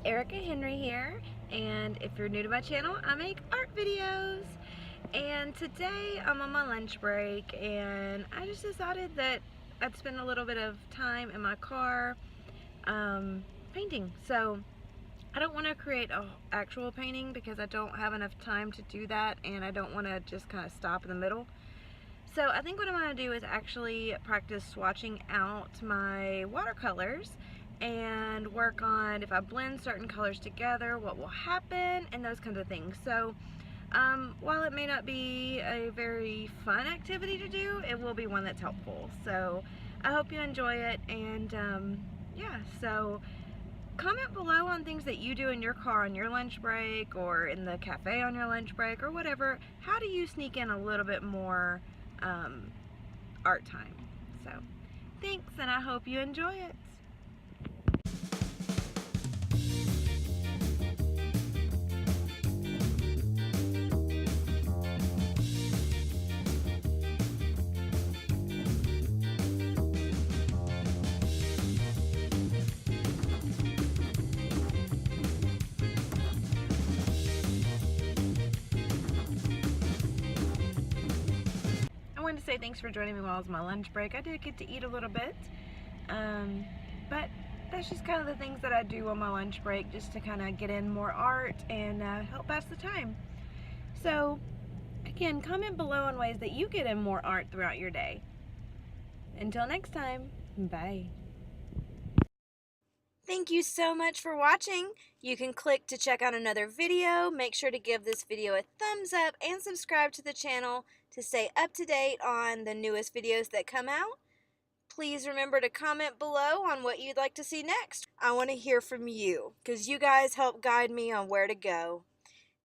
Erica Henry here, and if you're new to my channel, I make art videos. And today I'm on my lunch break, and I just decided that I'd spend a little bit of time in my car painting. So I don't want to create an actual painting because I don't have enough time to do that, and I don't want to just kind of stop in the middle. So I think what I'm going to do is actually practice swatching out my watercolors and work on if I blend certain colors together, what will happen, and those kinds of things. So while it may not be a very fun activity to do, it will be one that's helpful. So I hope you enjoy it, and yeah, so comment below on things that you do in your car on your lunch break or in the cafe on your lunch break or whatever. How do you sneak in a little bit more art time? So thanks, and I hope you enjoy it. I wanted to say thanks for joining me while I was on my lunch break. I did get to eat a little bit, but that's just kind of the things that I do on my lunch break, just to kind of get in more art and help pass the time. So again, comment below on ways that you get in more art throughout your day. Until next time, bye. Thank you so much for watching. You can click to check out another video. Make sure to give this video a thumbs up and subscribe to the channel to stay up to date on the newest videos that come out. Please remember to comment below on what you'd like to see next. I want to hear from you because you guys help guide me on where to go.